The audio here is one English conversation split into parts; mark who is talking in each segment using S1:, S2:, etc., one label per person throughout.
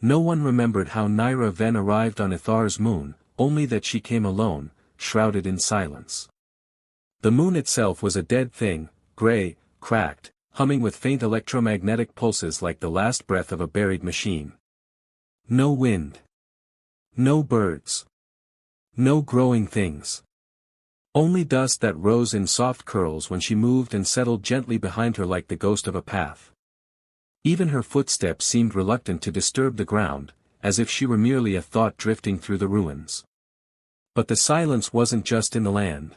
S1: No one remembered how Naira Ven arrived on Ithar's moon, only that she came alone, shrouded in silence. The moon itself was a dead thing, grey, cracked, humming with faint electromagnetic pulses like the last breath of a buried machine. No wind. No birds. No growing things. Only dust that rose in soft curls when she moved and settled gently behind her like the ghost of a path. Even her footsteps seemed reluctant to disturb the ground, as if she were merely a thought drifting through the ruins. But the silence wasn't just in the land.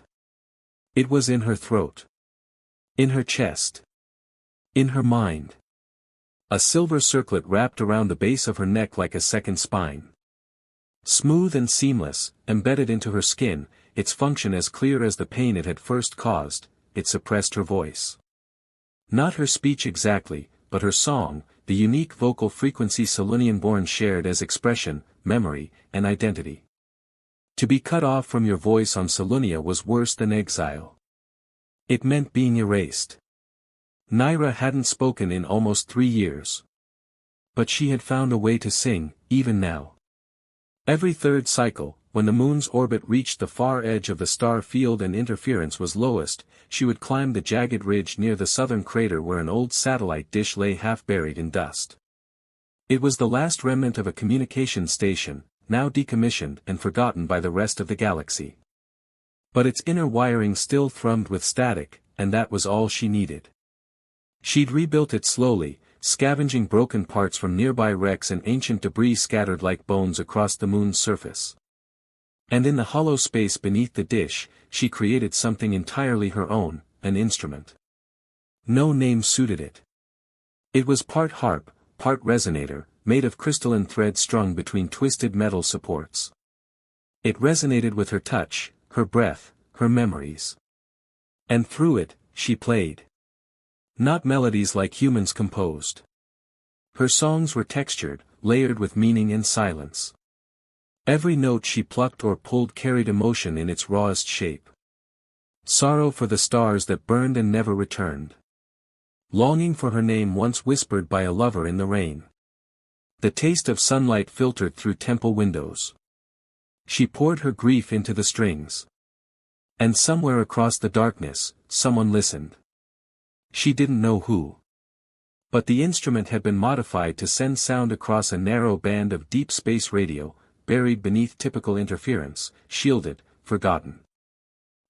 S1: It was in her throat. In her chest. In her mind. A silver circlet wrapped around the base of her neck like a second spine. Smooth and seamless, embedded into her skin, its function as clear as the pain it had first caused, it suppressed her voice. Not her speech exactly, but her song, the unique vocal frequency Selenian-born shared as expression, memory, and identity. To be cut off from your voice on Solunia was worse than exile. It meant being erased. Naira hadn't spoken in almost 3 years. But she had found a way to sing, even now. Every third cycle, when the moon's orbit reached the far edge of the star field and interference was lowest, she would climb the jagged ridge near the southern crater where an old satellite dish lay half buried in dust. It was the last remnant of a communication station, now decommissioned and forgotten by the rest of the galaxy. But its inner wiring still thrummed with static, and that was all she needed. She'd rebuilt it slowly, scavenging broken parts from nearby wrecks and ancient debris scattered like bones across the moon's surface. And in the hollow space beneath the dish, she created something entirely her own, an instrument. No name suited it. It was part harp, part resonator, made of crystalline thread strung between twisted metal supports. It resonated with her touch, her breath, her memories. And through it, she played. Not melodies like humans composed. Her songs were textured, layered with meaning and silence. Every note she plucked or pulled carried emotion in its rawest shape. Sorrow for the stars that burned and never returned. Longing for her name once whispered by a lover in the rain. The taste of sunlight filtered through temple windows. She poured her grief into the strings. And somewhere across the darkness, someone listened. She didn't know who. But the instrument had been modified to send sound across a narrow band of deep space radio, buried beneath typical interference, shielded, forgotten.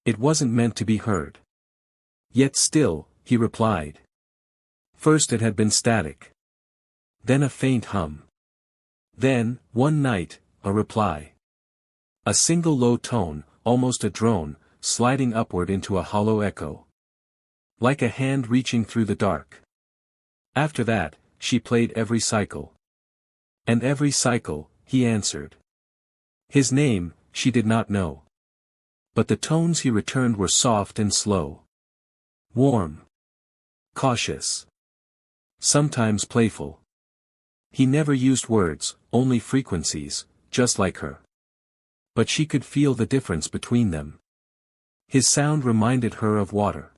S1: It wasn't meant to be heard. Yet still, he replied. First it had been static. Then a faint hum. Then, one night, a reply. A single low tone, almost a drone, sliding upward into a hollow echo. Like a hand reaching through the dark. After that, she played every cycle. And every cycle, he answered. His name, she did not know. But the tones he returned were soft and slow. Warm. Cautious. Sometimes playful. He never used words, only frequencies, just like her. But she could feel the difference between them. His sound reminded her of water.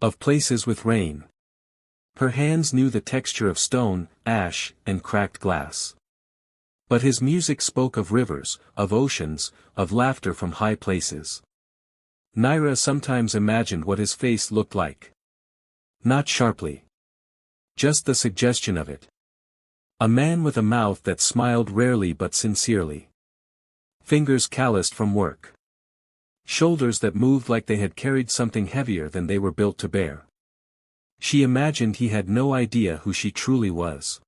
S1: Of places with rain. Her hands knew the texture of stone, ash, and cracked glass. But his music spoke of rivers, of oceans, of laughter from high places. Naira sometimes imagined what his face looked like. Not sharply. Just the suggestion of it. A man with a mouth that smiled rarely but sincerely. Fingers calloused from work. Shoulders that moved like they had carried something heavier than they were built to bear. She imagined he had no idea who she truly was.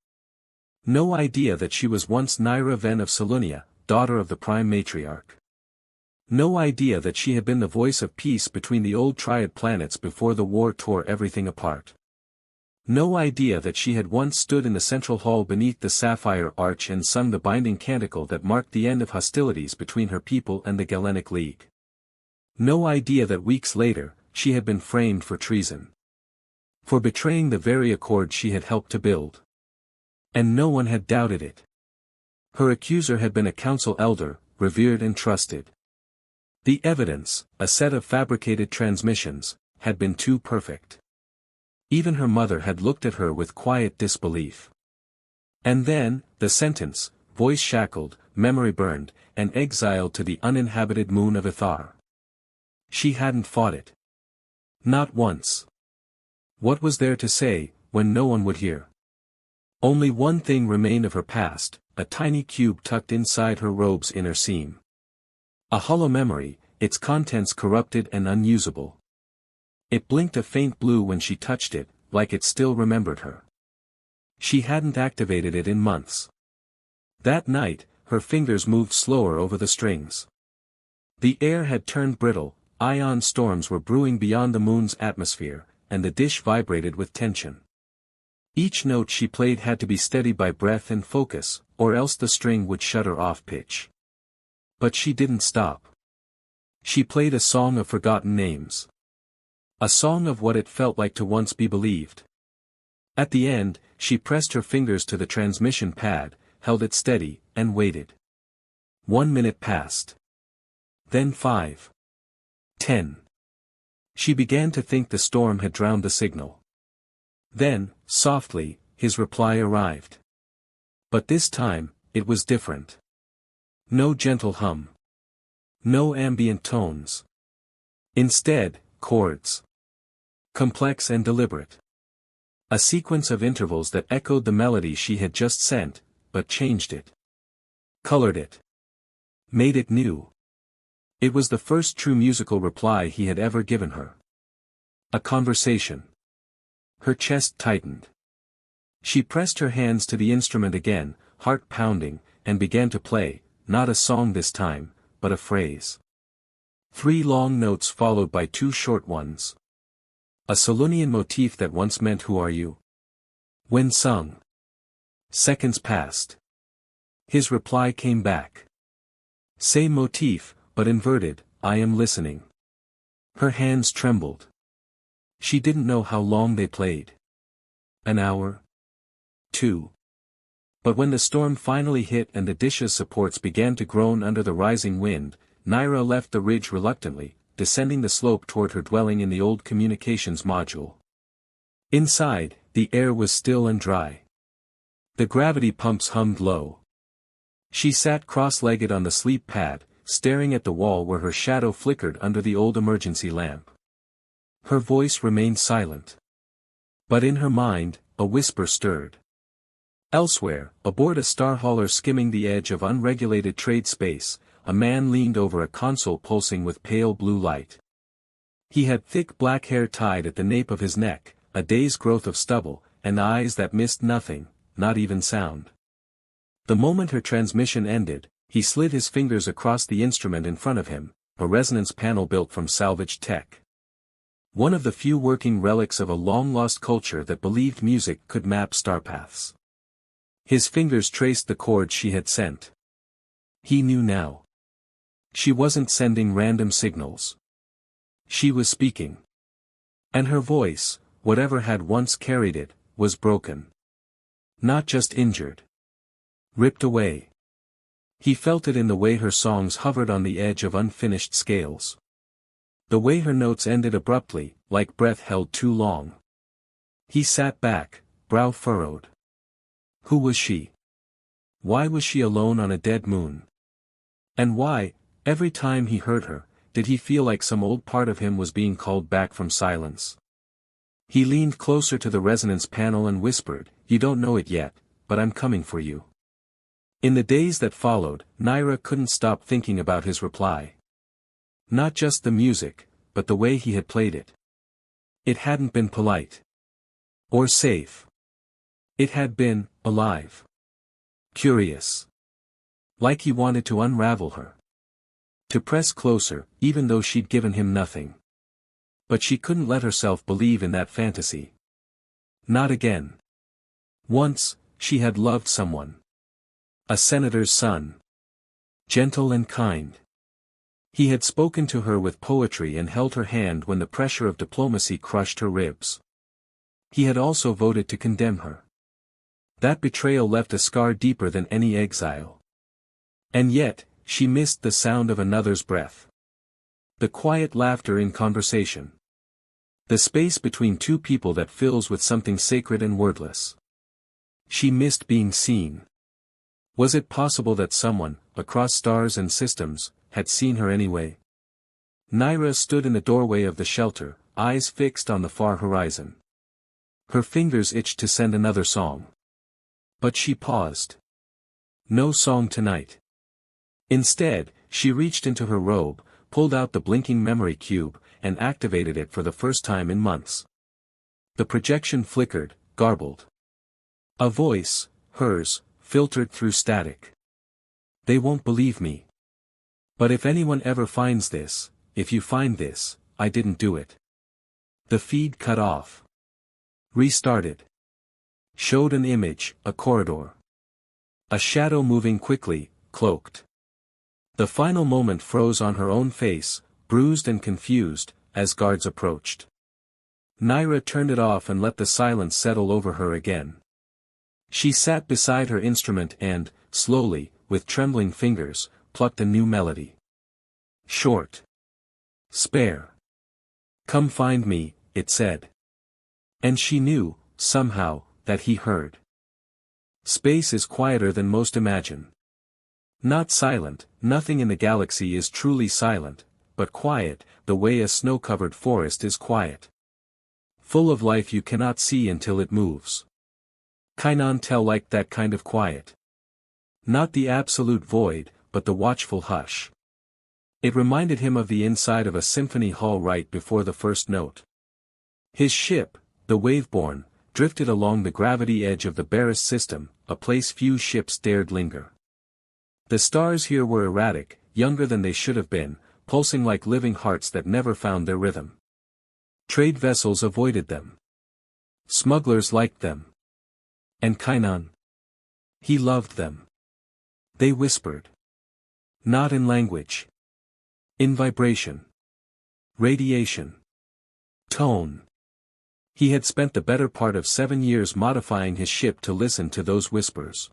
S1: No idea that she was once Naira Ven of Solunia, daughter of the Prime Matriarch. No idea that she had been the voice of peace between the old Triad planets before the war tore everything apart. No idea that she had once stood in the central hall beneath the sapphire arch and sung the binding canticle that marked the end of hostilities between her people and the Galactic League. No idea that weeks later, she had been framed for treason. For betraying the very accord she had helped to build. And no one had doubted it. Her accuser had been a council elder, revered and trusted. The evidence, a set of fabricated transmissions, had been too perfect. Even her mother had looked at her with quiet disbelief. And then, the sentence, voice shackled, memory burned, and exiled to the uninhabited moon of Ithar. She hadn't fought it. Not once. What was there to say, when no one would hear? Only one thing remained of her past, a tiny cube tucked inside her robe's inner seam. A hollow memory, its contents corrupted and unusable. It blinked a faint blue when she touched it, like it still remembered her. She hadn't activated it in months. That night, her fingers moved slower over the strings. The air had turned brittle, ion storms were brewing beyond the moon's atmosphere, and the dish vibrated with tension. Each note she played had to be steadied by breath and focus, or else the string would shudder off pitch. But she didn't stop. She played a song of forgotten names. A song of what it felt like to once be believed. At the end, she pressed her fingers to the transmission pad, held it steady, and waited. 1 minute passed. Then 5. 10. She began to think the storm had drowned the signal. Then, softly, his reply arrived. But this time, it was different. No gentle hum. No ambient tones. Instead, chords. Complex and deliberate. A sequence of intervals that echoed the melody she had just sent, but changed it. Colored it. Made it new. It was the first true musical reply he had ever given her. A conversation. Her chest tightened. She pressed her hands to the instrument again, heart pounding, and began to play, not a song this time, but a phrase. 3 long notes followed by 2 short ones. A Solunian motif that once meant "Who are you?" when sung. Seconds passed. His reply came back. Same motif, but inverted, "I am listening." Her hands trembled. She didn't know how long they played. An hour? 2. But when the storm finally hit and the dish's supports began to groan under the rising wind, Naira left the ridge reluctantly, descending the slope toward her dwelling in the old communications module. Inside, the air was still and dry. The gravity pumps hummed low. She sat cross-legged on the sleep pad, staring at the wall where her shadow flickered under the old emergency lamp. Her voice remained silent. But in her mind, a whisper stirred. Elsewhere, aboard a star hauler skimming the edge of unregulated trade space, a man leaned over a console pulsing with pale blue light. He had thick black hair tied at the nape of his neck, a day's growth of stubble, and eyes that missed nothing, not even sound. The moment her transmission ended, he slid his fingers across the instrument in front of him, a resonance panel built from salvaged tech. One of the few working relics of a long-lost culture that believed music could map starpaths. His fingers traced the chords she had sent. He knew now. She wasn't sending random signals. She was speaking. And her voice, whatever had once carried it, was broken. Not just injured. Ripped away. He felt it in the way her songs hovered on the edge of unfinished scales. The way her notes ended abruptly, like breath held too long. He sat back, brow furrowed. Who was she? Why was she alone on a dead moon? And why, every time he heard her, did he feel like some old part of him was being called back from silence? He leaned closer to the resonance panel and whispered, "You don't know it yet, but I'm coming for you." In the days that followed, Naira couldn't stop thinking about his reply. Not just the music, but the way he had played it. It hadn't been polite. Or safe. It had been, alive. Curious. Like he wanted to unravel her. To press closer, even though she'd given him nothing. But she couldn't let herself believe in that fantasy. Not again. Once, she had loved someone. A senator's son. Gentle and kind. He had spoken to her with poetry and held her hand when the pressure of diplomacy crushed her ribs. He had also voted to condemn her. That betrayal left a scar deeper than any exile. And yet, she missed the sound of another's breath. The quiet laughter in conversation. The space between two people that fills with something sacred and wordless. She missed being seen. Was it possible that someone, across stars and systems, had seen her anyway? Naira stood in the doorway of the shelter, eyes fixed on the far horizon. Her fingers itched to send another song. But she paused. No song tonight. Instead, she reached into her robe, pulled out the blinking memory cube, and activated it for the first time in months. The projection flickered, garbled. A voice, hers, filtered through static. They won't believe me. But if anyone ever finds this, if you find this, I didn't do it. The feed cut off. Restarted. Showed an image, a corridor. A shadow moving quickly, cloaked. The final moment froze on her own face, bruised and confused, as guards approached. Naira turned it off and let the silence settle over her again. She sat beside her instrument and, slowly, with trembling fingers, plucked a new melody. Short. Spare. Come find me, it said. And she knew, somehow, that he heard. Space is quieter than most imagine. Not silent, nothing in the galaxy is truly silent, but quiet, the way a snow-covered forest is quiet. Full of life you cannot see until it moves. Kainan Tel liked that kind of quiet. Not the absolute void, but the watchful hush. It reminded him of the inside of a symphony hall right before the first note. His ship, the Waveborn, drifted along the gravity edge of the Banished system, a place few ships dared linger. The stars here were erratic, younger than they should have been, pulsing like living hearts that never found their rhythm. Trade vessels avoided them. Smugglers liked them. And Kainan. He loved them. They whispered. Not in language. In vibration. Radiation. Tone. He had spent the better part of 7 years modifying his ship to listen to those whispers.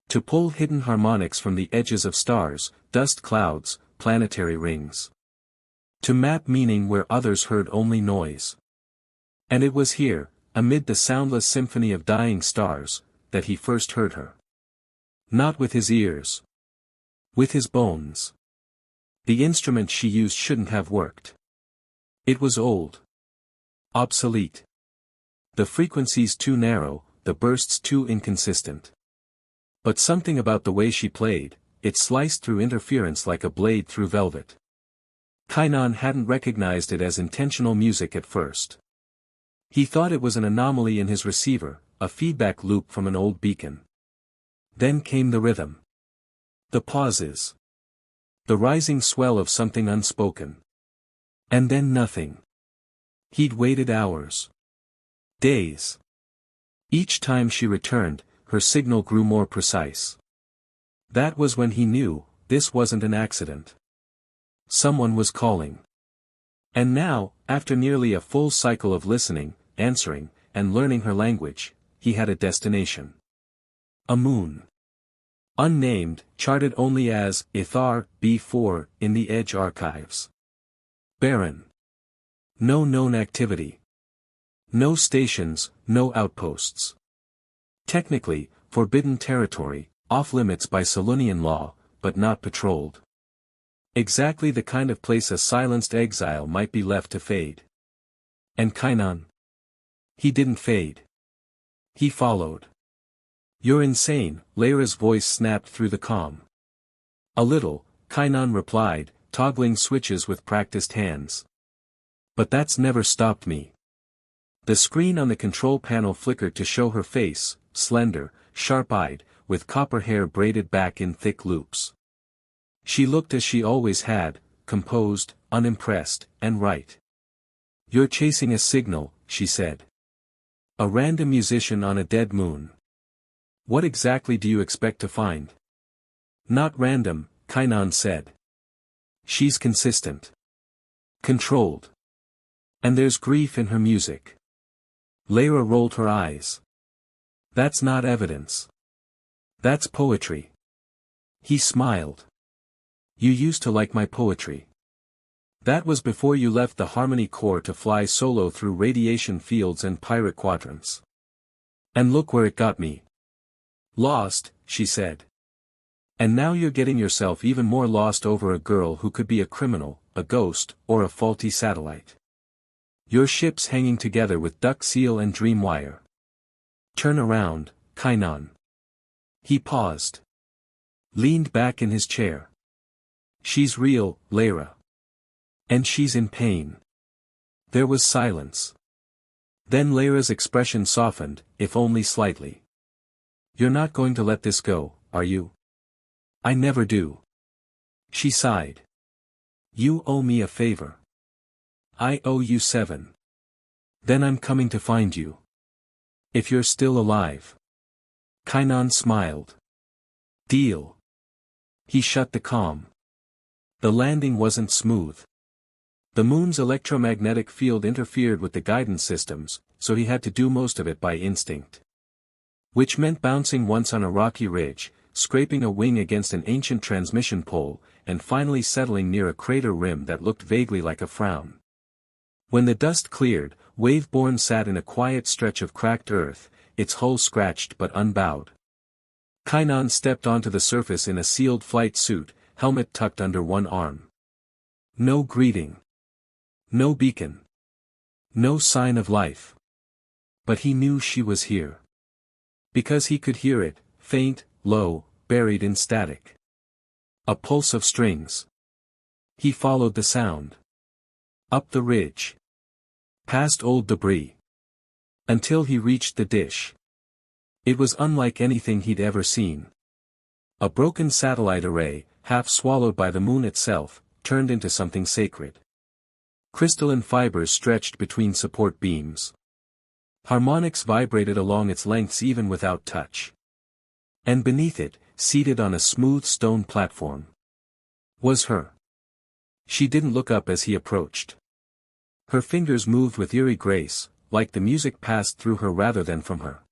S1: To pull hidden harmonics from the edges of stars, dust clouds, planetary rings. To map meaning where others heard only noise. And it was here, amid the soundless symphony of dying stars, that he first heard her. Not with his ears. With his bones. The instrument she used shouldn't have worked. It was old. Obsolete. The frequencies too narrow, the bursts too inconsistent. But something about the way she played, it sliced through interference like a blade through velvet. Kainan hadn't recognized it as intentional music at first. He thought it was an anomaly in his receiver, a feedback loop from an old beacon. Then came the rhythm. The pauses. The rising swell of something unspoken. And then nothing. He'd waited hours. Days. Each time she returned, her signal grew more precise. That was when he knew, this wasn't an accident. Someone was calling. And now, after nearly a full cycle of listening, answering, and learning her language, he had a destination. A moon. Unnamed, charted only as Ithar B4 in the Edge archives. Barren. No known activity. No stations, no outposts. Technically, forbidden territory, off-limits by Solunian law, but not patrolled. Exactly the kind of place a silenced exile might be left to fade. And Kainan? He didn't fade. He followed. You're insane, Lyra's voice snapped through the calm. A little, Kainan replied, toggling switches with practiced hands. But that's never stopped me. The screen on the control panel flickered to show her face, slender, sharp-eyed, with copper hair braided back in thick loops. She looked as she always had, composed, unimpressed, and right. You're chasing a signal, she said. A random musician on a dead moon. What exactly do you expect to find? Not random, Kainan said. She's consistent. Controlled. And there's grief in her music. Lyra rolled her eyes. That's not evidence. That's poetry. He smiled. You used to like my poetry. That was before you left the Harmony Corps to fly solo through radiation fields and pirate quadrants. And look where it got me. Lost, she said. And now you're getting yourself even more lost over a girl who could be a criminal, a ghost, or a faulty satellite. Your ship's hanging together with duck seal and dream wire. Turn around, Kainan. He paused. Leaned back in his chair. She's real, Lyra. And she's in pain. There was silence. Then Lyra's expression softened, if only slightly. You're not going to let this go, are you? I never do. She sighed. You owe me a favor. I owe you 7. Then I'm coming to find you. If you're still alive. Kainan smiled. Deal. He shut the comm. The landing wasn't smooth. The moon's electromagnetic field interfered with the guidance systems, so he had to do most of it by instinct. Which meant bouncing once on a rocky ridge, scraping a wing against an ancient transmission pole, and finally settling near a crater rim that looked vaguely like a frown. When the dust cleared, Waveborn sat in a quiet stretch of cracked earth, its hull scratched but unbowed. Kainan stepped onto the surface in a sealed flight suit, helmet tucked under one arm. No greeting. No beacon. No sign of life. But he knew she was here. Because he could hear it, faint, low, buried in static. A pulse of strings. He followed the sound. Up the ridge. Past old debris. Until he reached the dish. It was unlike anything he'd ever seen. A broken satellite array, half swallowed by the moon itself, turned into something sacred. Crystalline fibers stretched between support beams. Harmonics vibrated along its lengths even without touch. And beneath it, seated on a smooth stone platform, was her. She didn't look up as he approached. Her fingers moved with eerie grace, like the music passed through her rather than from her.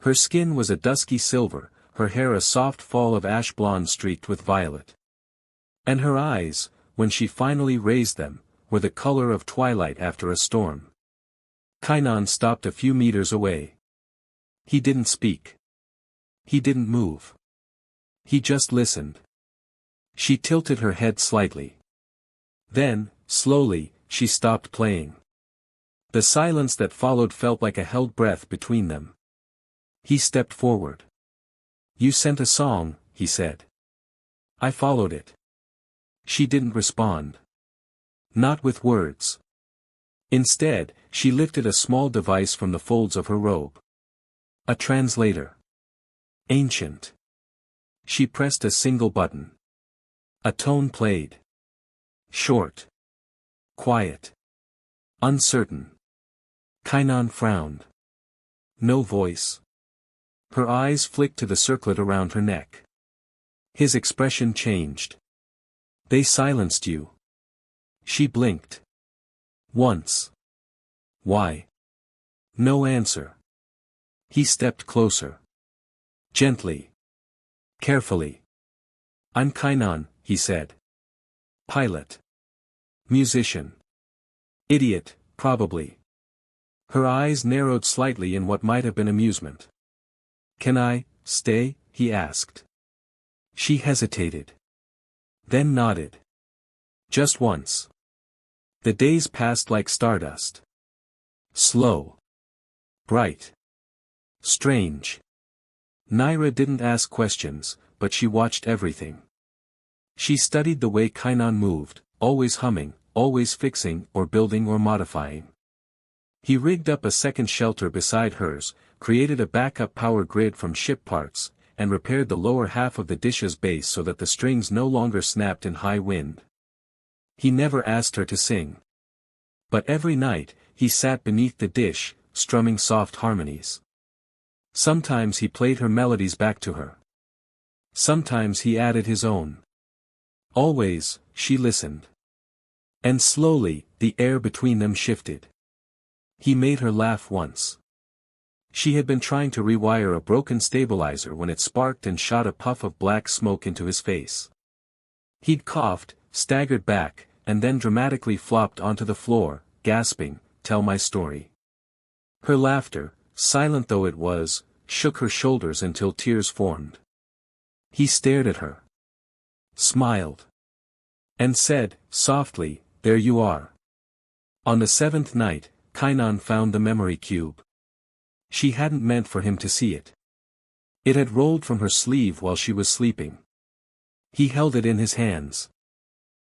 S1: Her skin was a dusky silver, her hair a soft fall of ash blonde streaked with violet. And her eyes, when she finally raised them, were the color of twilight after a storm. Kainan stopped a few meters away. He didn't speak. He didn't move. He just listened. She tilted her head slightly. Then, slowly, she stopped playing. The silence that followed felt like a held breath between them. He stepped forward. You sent a song, he said. I followed it. She didn't respond. Not with words. Instead, she lifted a small device from the folds of her robe. A translator. Ancient. She pressed a single button. A tone played. Short. Quiet. Uncertain. Kainan frowned. No voice. Her eyes flicked to the circlet around her neck. His expression changed. They silenced you. She blinked. Once. Why? No answer. He stepped closer. Gently. Carefully. I'm Kainan, he said. Pilot. Musician. Idiot, probably. Her eyes narrowed slightly in what might have been amusement. Can I stay? He asked. She hesitated. Then nodded. Just once. The days passed like stardust. Slow. Bright. Strange. Naira didn't ask questions, but she watched everything. She studied the way Kainan moved, always humming, always fixing or building or modifying. He rigged up a second shelter beside hers, created a backup power grid from ship parts, and repaired the lower half of the dish's base so that the strings no longer snapped in high wind. He never asked her to sing. But every night, he sat beneath the dish, strumming soft harmonies. Sometimes he played her melodies back to her. Sometimes he added his own. Always, she listened. And slowly, the air between them shifted. He made her laugh once. She had been trying to rewire a broken stabilizer when it sparked and shot a puff of black smoke into his face. He'd coughed, staggered back, and then dramatically flopped onto the floor, gasping, "Tell my story." Her laughter, silent though it was, shook her shoulders until tears formed. He stared at her, smiled, and said, softly, "There you are." On the seventh night, Kainan found the memory cube. She hadn't meant for him to see it. It had rolled from her sleeve while she was sleeping. He held it in his hands,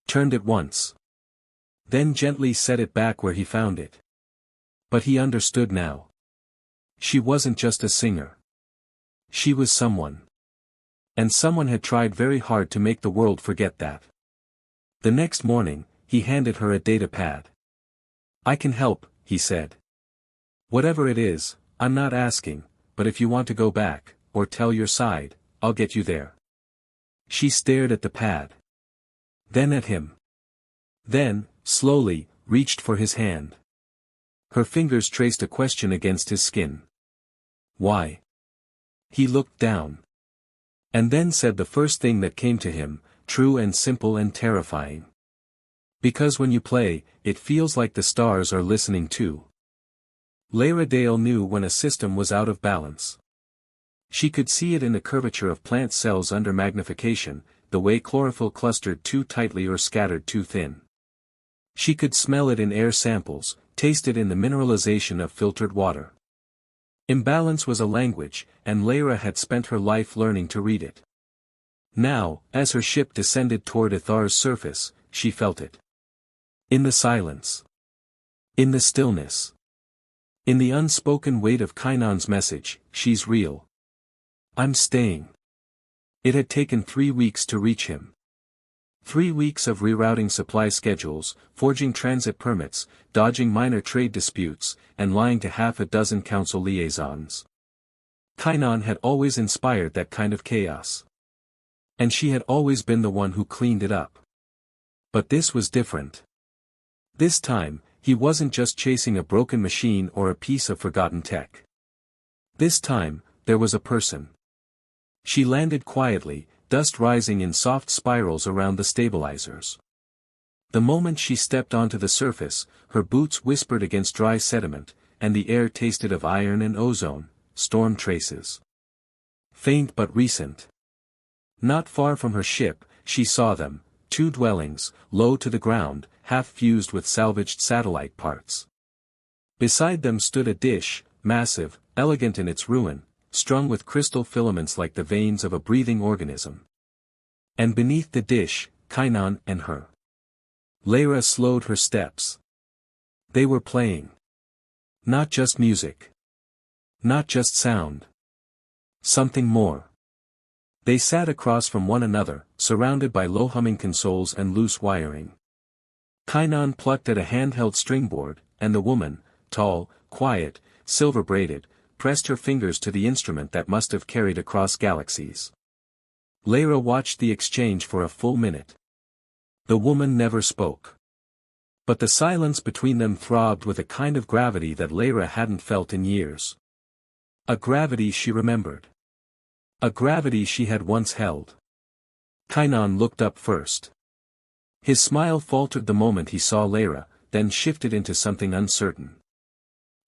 S1: turned it once, then gently set it back where he found it. But he understood now. She wasn't just a singer. She was someone. And someone had tried very hard to make the world forget that. The next morning, he handed her a data pad. "I can help," he said. "Whatever it is, I'm not asking, but if you want to go back, or tell your side, I'll get you there." She stared at the pad. Then at him. Then, slowly, reached for his hand. Her fingers traced a question against his skin. "Why?" He looked down. And then said the first thing that came to him, true and simple and terrifying. "Because when you play, it feels like the stars are listening too." Lyra Dale knew when a system was out of balance. She could see it in the curvature of plant cells under magnification, the way chlorophyll clustered too tightly or scattered too thin. She could smell it in air samples, taste it in the mineralization of filtered water. Imbalance was a language, and Lyra had spent her life learning to read it. Now, as her ship descended toward Ithar's surface, she felt it. In the silence. In the stillness. In the unspoken weight of Kainan's message, "She's real. I'm staying." It had taken 3 weeks to reach him. 3 weeks of rerouting supply schedules, forging transit permits, dodging minor trade disputes, and lying to half a dozen council liaisons. Kainan had always inspired that kind of chaos. And she had always been the one who cleaned it up. But this was different. This time, he wasn't just chasing a broken machine or a piece of forgotten tech. This time, there was a person. She landed quietly, dust rising in soft spirals around the stabilizers. The moment she stepped onto the surface, her boots whispered against dry sediment, and the air tasted of iron and ozone, storm traces. Faint but recent. Not far from her ship, she saw them, 2 dwellings, low to the ground, half fused with salvaged satellite parts. Beside them stood a dish, massive, elegant in its ruin, strung with crystal filaments like the veins of a breathing organism. And beneath the dish, Kainan and her. Lyra slowed her steps. They were playing. Not just music. Not just sound. Something more. They sat across from one another, surrounded by low-humming consoles and loose wiring. Kainan plucked at a handheld stringboard, and the woman, tall, quiet, silver-braided, pressed her fingers to the instrument that must have carried across galaxies. Lyra watched the exchange for a full minute. The woman never spoke. But the silence between them throbbed with a kind of gravity that Lyra hadn't felt in years. A gravity she remembered. A gravity she had once held. Kainan looked up first. His smile faltered the moment he saw Lyra, then shifted into something uncertain.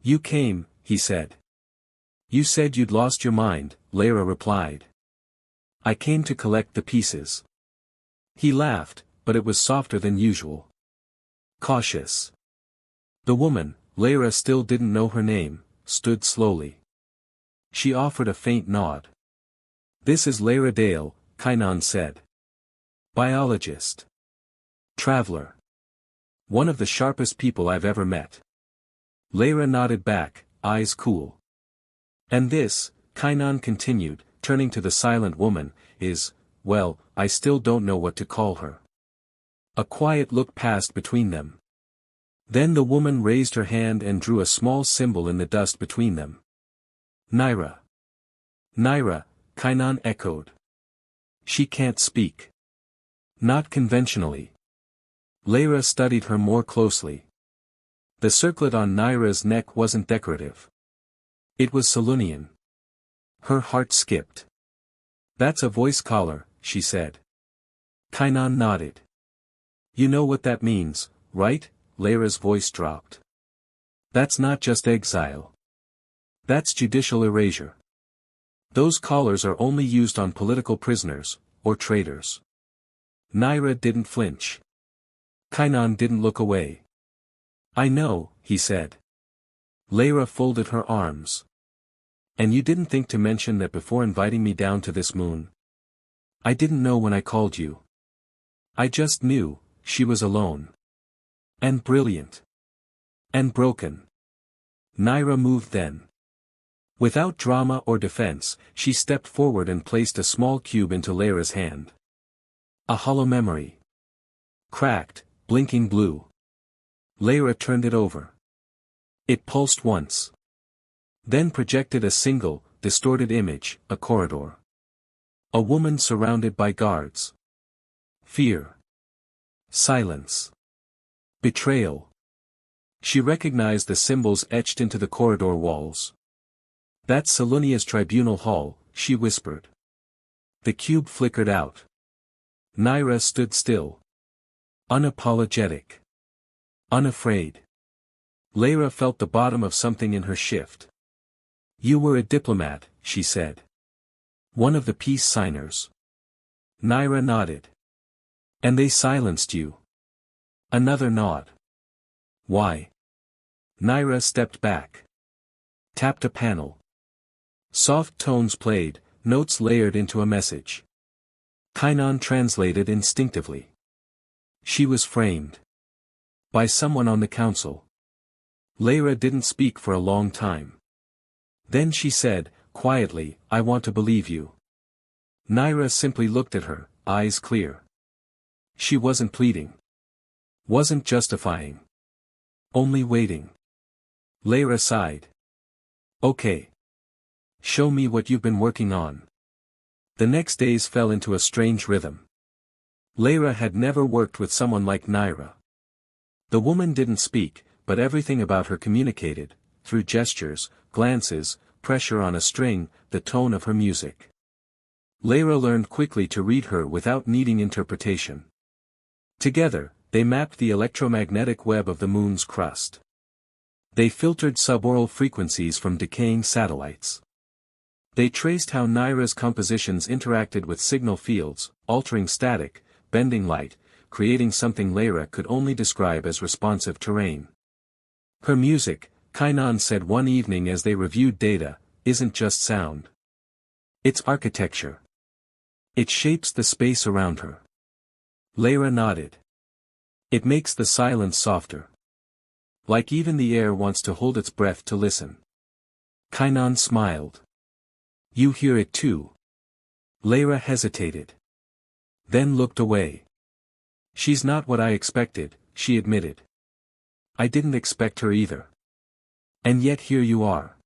S1: "You came," he said. "You said you'd lost your mind," Lyra replied. "I came to collect the pieces." He laughed, but it was softer than usual. Cautious. The woman, Lyra still didn't know her name, stood slowly. She offered a faint nod. "This is Lyra Dale," Kainan said. "Biologist. Traveler. One of the sharpest people I've ever met." Lyra nodded back, eyes cool. "And this," Kainan continued, turning to the silent woman, "is, well, I still don't know what to call her." A quiet look passed between them. Then the woman raised her hand and drew a small symbol in the dust between them. "Naira." "Naira," Kainan echoed. "She can't speak." "Not conventionally." Lyra studied her more closely. The circlet on Naira's neck wasn't decorative. It was Selunian. Her heart skipped. "That's a voice collar," she said. Kainan nodded. "You know what that means, right?" Lyra's voice dropped. "That's not just exile. That's judicial erasure." Those collars are only used on political prisoners, or traitors. Naira didn't flinch. Kainan didn't look away. I know, he said. Lyra folded her arms. And you didn't think to mention that before inviting me down to this moon? I didn't know when I called you. I just knew, she was alone. And brilliant. And broken. Naira moved then. Without drama or defense, she stepped forward and placed a small cube into Lyra's hand. A hollow memory. Cracked, blinking blue. Lyra turned it over. It pulsed once. Then projected a single, distorted image, a corridor. A woman surrounded by guards. Fear. Silence. Betrayal. She recognized the symbols etched into the corridor walls. That's Selunia's tribunal hall, she whispered. The cube flickered out. Naira stood still. Unapologetic. Unafraid. Lyra felt the bottom of something in her shift. You were a diplomat, she said. One of the peace signers. Naira nodded. And they silenced you. Another nod. Why? Naira stepped back. Tapped a panel. Soft tones played, notes layered into a message. Kainan translated instinctively. She was framed. By someone on the council. Lyra didn't speak for a long time. Then she said, quietly, I want to believe you. Naira simply looked at her, eyes clear. She wasn't pleading. Wasn't justifying. Only waiting. Lyra sighed. Okay. Show me what you've been working on. The next days fell into a strange rhythm. Lyra had never worked with someone like Naira. The woman didn't speak, but everything about her communicated, through gestures, glances, pressure on a string, the tone of her music. Lyra learned quickly to read her without needing interpretation. Together, they mapped the electromagnetic web of the moon's crust. They filtered subaural frequencies from decaying satellites. They traced how Naira's compositions interacted with signal fields, altering static, bending light, creating something Lyra could only describe as responsive terrain. Her music, Kainan said one evening as they reviewed data, isn't just sound. It's architecture. It shapes the space around her. Lyra nodded. It makes the silence softer. Like even the air wants to hold its breath to listen. Kainan smiled. You hear it too. Lyra hesitated. Then looked away. She's not what I expected, she admitted. I didn't expect her either. And yet here you are.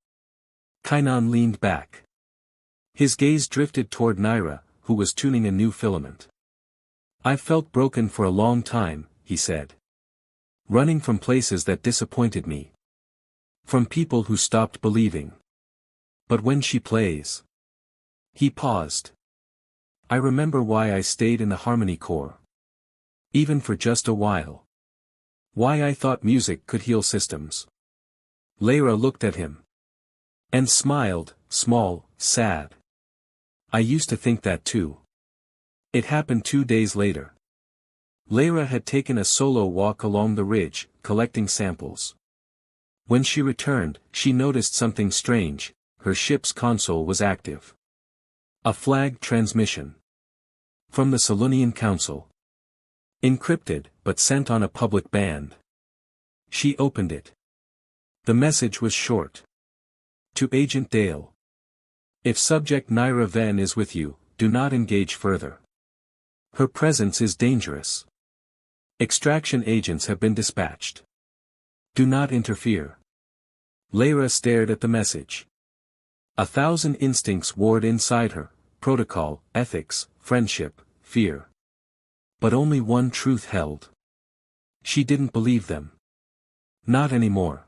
S1: Kainan leaned back. His gaze drifted toward Naira, who was tuning a new filament. I've felt broken for a long time, he said. Running from places that disappointed me. From people who stopped believing. But when she plays. He paused. I remember why I stayed in the Harmony Corps. Even for just a while. Why I thought music could heal systems. Lyra looked at him. And smiled, small, sad. I used to think that too. It happened 2 days later. Lyra had taken a solo walk along the ridge, collecting samples. When she returned, she noticed something strange. Her ship's console was active. A flagged transmission. From the Selunian Council. Encrypted, but sent on a public band. She opened it. The message was short. To Agent Dale. If subject Naira Ven is with you, do not engage further. Her presence is dangerous. Extraction agents have been dispatched. Do not interfere. Lyra stared at the message. 1,000 instincts warred inside her, protocol, ethics, friendship, fear. But only one truth held. She didn't believe them. Not anymore.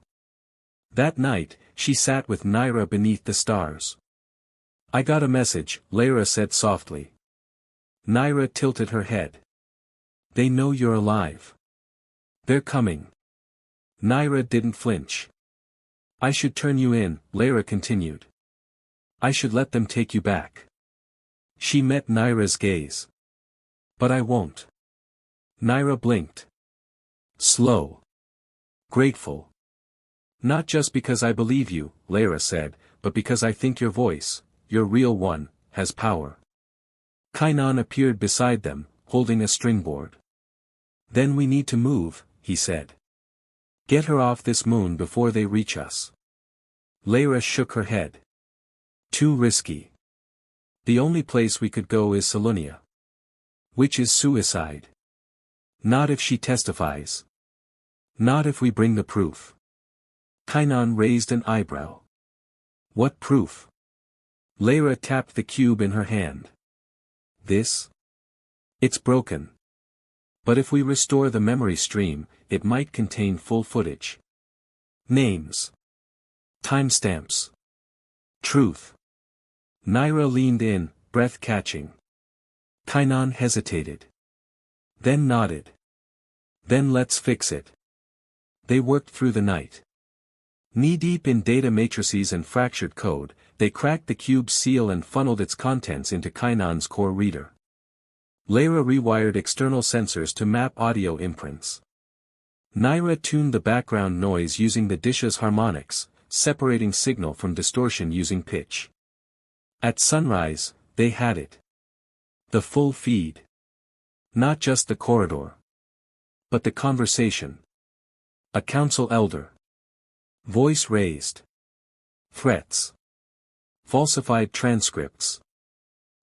S1: That night, she sat with Naira beneath the stars. I got a message, Lyra said softly. Naira tilted her head. They know you're alive. They're coming. Naira didn't flinch. I should turn you in, Lyra continued. I should let them take you back. She met Naira's gaze. But I won't. Naira blinked. Slow. Grateful. Not just because I believe you, Lara said, but because I think your voice, your real one, has power. Kainan appeared beside them, holding a stringboard. Then we need to move, he said. Get her off this moon before they reach us. Lara shook her head. Too risky. The only place we could go is Salonia. Which is suicide. Not if she testifies. Not if we bring the proof. Kainan raised an eyebrow. What proof? Lara tapped the cube in her hand. This? It's broken. But if we restore the memory stream, it might contain full footage. Names. Timestamps. Truth. Naira leaned in, breath catching. Kainan hesitated. Then nodded. Then let's fix it. They worked through the night. Knee-deep in data matrices and fractured code, they cracked the cube's seal and funneled its contents into Kainan's core reader. Lara rewired external sensors to map audio imprints. Naira tuned the background noise using the dish's harmonics, separating signal from distortion using pitch. At sunrise, they had it. The full feed. Not just the corridor. But the conversation. A council elder. Voice raised. Threats. Falsified transcripts.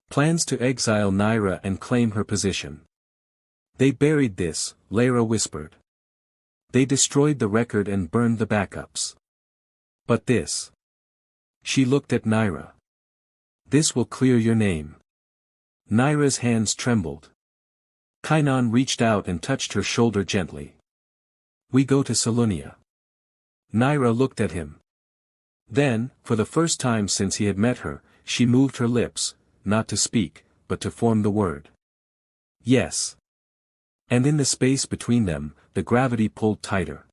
S1: Plans to exile Naira and claim her position. They buried this, Lara whispered. They destroyed the record and burned the backups. But this. She looked at Naira. This will clear your name. Naira's hands trembled. Kainan reached out and touched her shoulder gently. We go to Salonia. Naira looked at him. Then, for the first time since he had met her, she moved her lips, not to speak, but to form the word. Yes. And in the space between them, the gravity pulled tighter.